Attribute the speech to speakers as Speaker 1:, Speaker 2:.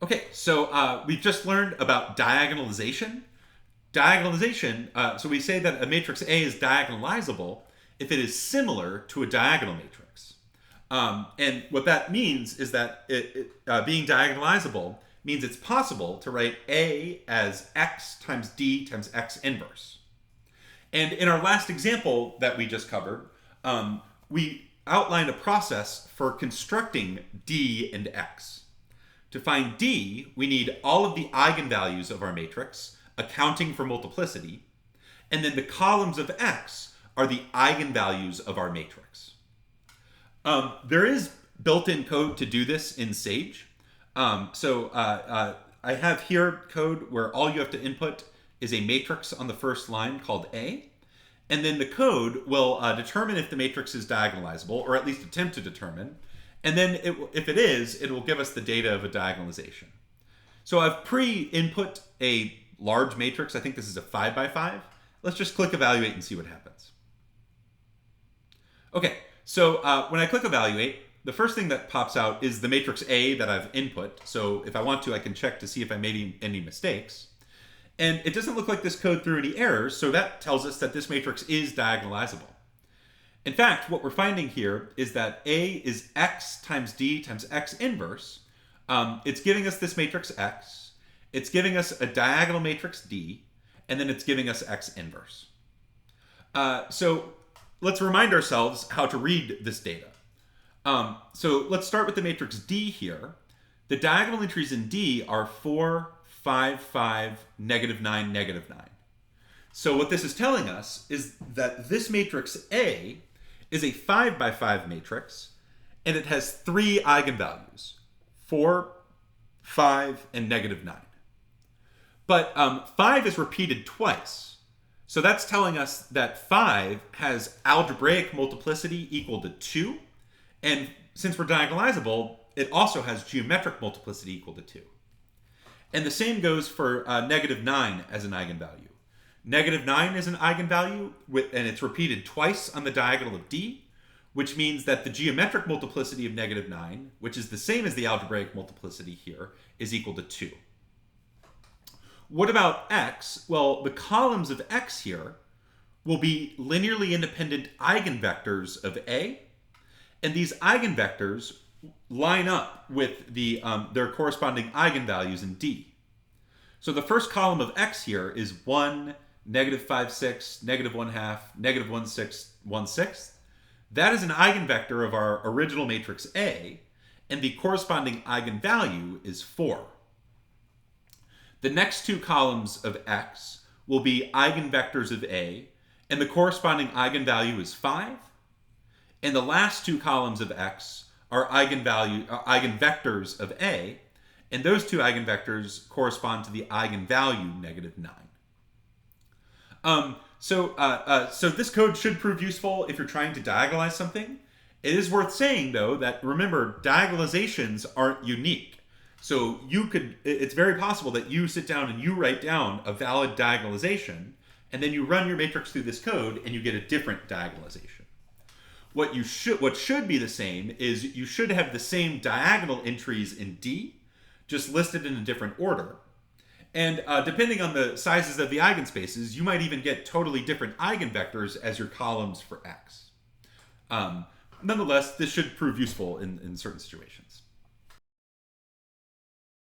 Speaker 1: Okay, so we've just learned about diagonalization. So we say that a matrix A is diagonalizable if it is similar to a diagonal matrix. And what that means is that being diagonalizable means it's possible to write A as x times d times x inverse. And in our last example that we just covered, we outlined a process for constructing d and x. To find d, we need all of the eigenvalues of our matrix, accounting for multiplicity, and then the columns of x are the eigenvalues of our matrix. There is built-in code to do this in Sage. I have here code where all you have to input is a matrix on the first line called A, and then the code will determine if the matrix is diagonalizable, or at least attempt to determine, and then if it is, it will give us the data of a diagonalization. So I've pre-input a large matrix. I think this is a 5 by 5. Let's just click evaluate and see what happens. Okay, so when I click evaluate, the first thing that pops out is the matrix A that I've input. So if I want to, I can check to see if I made any mistakes. And it doesn't look like this code threw any errors, so that tells us that this matrix is diagonalizable. In fact, what we're finding here is that A is x times d times x inverse. It's giving us this matrix x, it's giving us a diagonal matrix d, and then it's giving us x inverse. So let's remind ourselves how to read this data. So let's start with the matrix D here. The diagonal entries in D are 4, 5, 5, negative 9, negative 9. So what this is telling us is that this matrix A is a 5 by 5 matrix, and it has 3 eigenvalues, 4, 5, and negative 9. But 5 is repeated twice. So that's telling us that 5 has algebraic multiplicity equal to 2. And since we're diagonalizable, it also has geometric multiplicity equal to 2. And the same goes for negative 9 as an eigenvalue. Negative 9 is an eigenvalue, and it's repeated twice on the diagonal of D, which means that the geometric multiplicity of negative 9, which is the same as the algebraic multiplicity here, is equal to 2. What about x? Well, the columns of x here will be linearly independent eigenvectors of A, and these eigenvectors line up with their corresponding eigenvalues in D. So the first column of x here is 1, negative 5, 6, negative 1 half, negative 1 6, 1 6. That is an eigenvector of our original matrix A, and the corresponding eigenvalue is 4. The next two columns of x will be eigenvectors of A, and the corresponding eigenvalue is 5. And the last two columns of x are eigenvectors of A, and those two eigenvectors correspond to the eigenvalue negative 9. So this code should prove useful if you're trying to diagonalize something. It is worth saying, though, that remember, diagonalizations aren't unique. So it's very possible that you sit down and you write down a valid diagonalization, and then you run your matrix through this code and you get a different diagonalization. What should be the same is you should have the same diagonal entries in D, just listed in a different order. And depending on the sizes of the eigenspaces, you might even get totally different eigenvectors as your columns for x. Nonetheless, this should prove useful in certain situations.